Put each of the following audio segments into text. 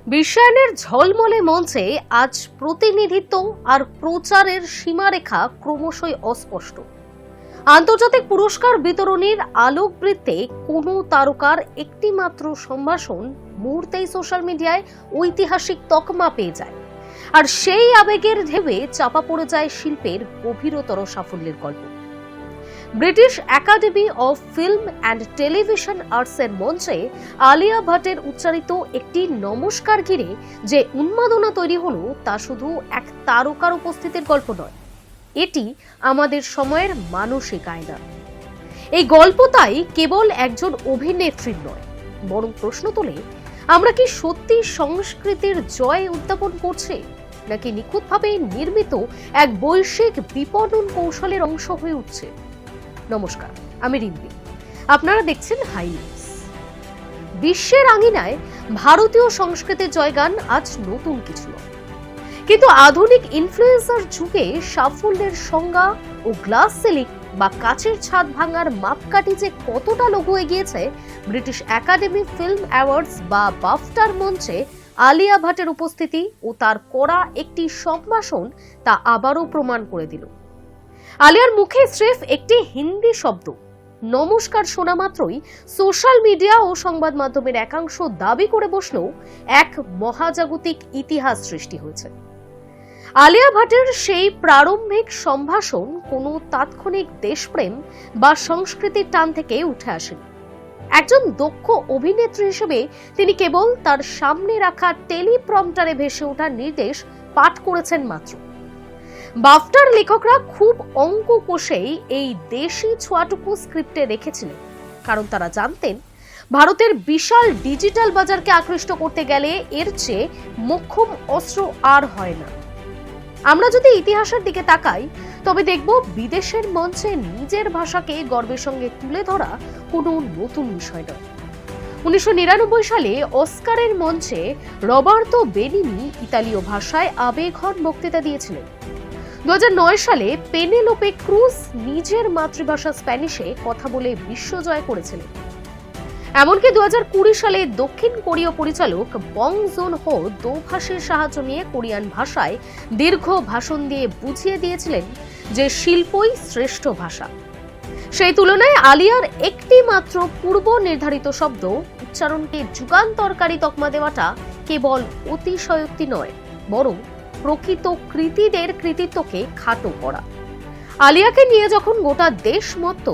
বিশ্বায়নের ঝলমলে মঞ্চে আজ প্রতিনিধিত্ব আর প্রচারের সীমারেখা ক্রমশই অস্পষ্ট। আন্তর্জাতিক পুরস্কার বিতরণীর আলোকবৃত্তে কোনো তারকার একটি মাত্র সম্ভাষণ মুহূর্তেই সোশ্যাল মিডিয়ায় ঐতিহাসিক তকমা পেয়ে যায়, আর সেই আবেগের ঢেউয়ে চাপা পড়ে যায় শিল্পের গভীরতর সাফল্যের গল্প। British academy of film and television আর্টসের মঞ্চে আলিয়া ভাটের উচ্চারিত একটি নমস্কার ঘিরে যে উন্মাদনা তৈরি হলো তা শুধু এক তারকার উপস্থিতির গল্প নয়, এটি আমাদের সময়ের মানসিক আয়না। এই গল্প তাই কেবল একজন অভিনেত্রীর নয়, বরং প্রশ্ন তোলে, আমরা কি সত্যি সংস্কৃতির জয় উদ্যাপন করছি, নাকি নিখুঁতভাবে নির্মিত এক বৈশ্বিক বিপণন কৌশলের অংশ হয়ে উঠছে? নমস্কার, আমি রিম্পি, আপনারা দেখছেন হাই নিউজ। বিশ্বের আঙিনায় ভারতীয় সংস্কৃতির জয়গান আজ নতুন কিছু নয়, কিন্তু আধুনিক ইনফ্লুয়েন্সার যুগে সাফল্যের সংজ্ঞা ও গ্লাস সিলিং বা কাচের ছাদ ভাঙার মাপকাঠি যে কতটা লঘু এগিয়েছে, ব্রিটিশ একাডেমি ফিল্ম অ্যাওয়ার্ডস বা বাফটার মঞ্চে আলিয়া ভাটের উপস্থিতি ও তার করা একটি সম্ভাষণ তা আবারও প্রমাণ করে দিল। আলিয়ার মুখে স্রেফ একটি হিন্দি শব্দ নমস্কার শোনা মাত্রই সোশ্যাল মিডিয়া ও সংবাদ মাধ্যমের একাংশ দাবি করে বসল এক মহাজাগতিক ইতিহাস সৃষ্টি হয়েছে। আলিয়া ভাটের সেই প্রারম্ভিক সম্ভাষণ কোনো তাৎক্ষণিক দেশপ্রেম বা সংস্কৃতির টান থেকে উঠে আসেনি। একজন দক্ষ অভিনেত্রী হিসেবে তিনি কেবল তার সামনে রাখা টেলিপ্রম্পটারে ভেসে ওঠার নির্দেশ পাঠ করেছেন মাত্র। বাফটার লেখকরা খুব অঙ্ক কষেই এই দেশি ছোঁয়াটুকু স্ক্রিপ্টে রেখেছিলেন, কারণ তারা জানতেন ভারতের বিশাল ডিজিটাল বাজারকে আকৃষ্ট করতে গেলে এর চেয়ে মোক্ষম অস্ত্র আর হয় না। আমরা যদি ইতিহাসের দিকে তাকাই, তবে দেখব বিদেশের মঞ্চে নিজের ভাষাকে গর্বের সঙ্গে তুলে ধরা কোনো নতুন বিষয় নয়। 1999 সালে অস্কারের মঞ্চে রবার্তো বেনিনি ইতালীয় ভাষায় আবেগঘন বক্তৃতা দিয়েছিলেন। 2009 সালে পেনেলোপে ক্রুজ নিজের মাতৃভাষা স্প্যানিশে কথা বলে বিশ্বজয় করেছিলেন। এমনকি 2020 সালে দক্ষিণ কোরীয় পরিচালক বং জুন হো দোভাষীর সাহায্য নিয়ে কোরিয়ান ভাষায় দীর্ঘ ভাষণ দিয়ে বুঝিয়ে দিয়েছিলেন যে শিল্পই শ্রেষ্ঠ ভাষা। সেই তুলনায় আলিয়ার একটি মাত্র পূর্ব নির্ধারিত শব্দ উচ্চারণকে যুগান্তরকারী তকমা দেওয়াটা কেবল অতিশয়োক্তি নয়, বরং প্রকৃত কৃতীদের কৃতিত্বকে খাটো করা। আলিয়াকে নিয়ে যখন গোটা দেশ মত্ত,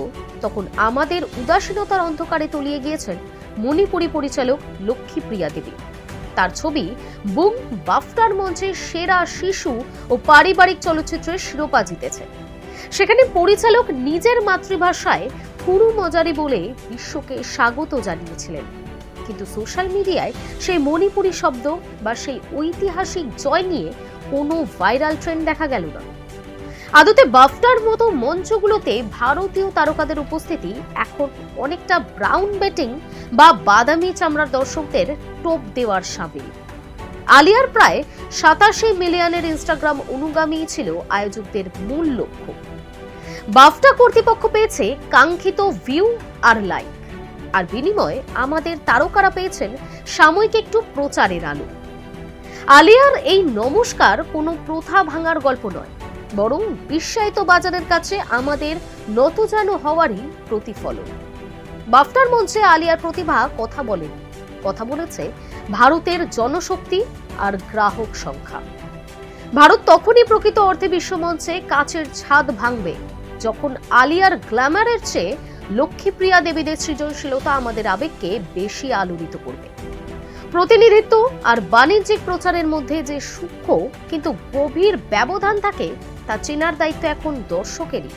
তখন আমাদের উদাসীনতার অন্ধকারে তলিয়ে গিয়েছেন মণিপুরী পরিচালক লক্ষ্মীপ্রিয়া দেবী। তার ছবি বুম বাফটার মঞ্চে সেরা শিশু ও পারিবারিক চলচ্চিত্রের শিরোপা জিতেছে। সেখানে পরিচালক নিজের মাতৃভাষায় পুরু মজারি বলে বিশ্বকে স্বাগত জানিয়েছিলেন, কিন্তু সোশ্যাল মিডিয়ায় সেই মণিপুরী শব্দ বা সেই ঐতিহাসিক জয় নিয়ে কোনো ভাইরাল ট্রেন্ড দেখা গেল না। আদতে বাফটার মতো মঞ্চগুলোতে ভারতীয় তারকাদের উপস্থিতি এখন অনেকটা ব্রাউন বেটিং বা বাদামি চামড়ার দর্শকদের টোপ দেওয়ার সামিল। আলিয়ার প্রায় 87 মিলিয়নের ইনস্টাগ্রাম অনুগামী ছিল আয়োজকদের মূল লক্ষ্য। বাফটা কর্তৃপক্ষ পেয়েছে কাঙ্ক্ষিত ভিউ আর লাইক, আর বিনিময়ে আমাদের তারকারা পেয়েছেন সাময়িক একটু প্রচারের আলো। আলিয়ার এই নমস্কার কোনো প্রথা ভাঙার গল্প নয়, বরং বিশ্বায়িত বাজারের কাছে আমাদের নতজানু হওয়ারই প্রতিফলন। বাফটার মঞ্চে আলিয়ার প্রতিভা কথা বলেছে ভারতের জনশক্তি আর গ্রাহক সংখ্যা। ভারত তখনই প্রকৃত অর্থে বিশ্বমঞ্চে কাচের ছাদ ভাঙবে যখন আলিয়ার গ্ল্যামারের চেয়ে লক্ষ্মীপ্রিয়া দেবীদের সৃজনশীলতা আমাদের আবেগকে বেশি আলোড়িত করবে। প্রতিনিধিত্ব আর বাণিজ্যিক প্রচারের মধ্যে যে সূক্ষ্ম কিন্তু গভীর ব্যবধান থাকে তা চেনার দায়িত্ব এখন দর্শকেরই।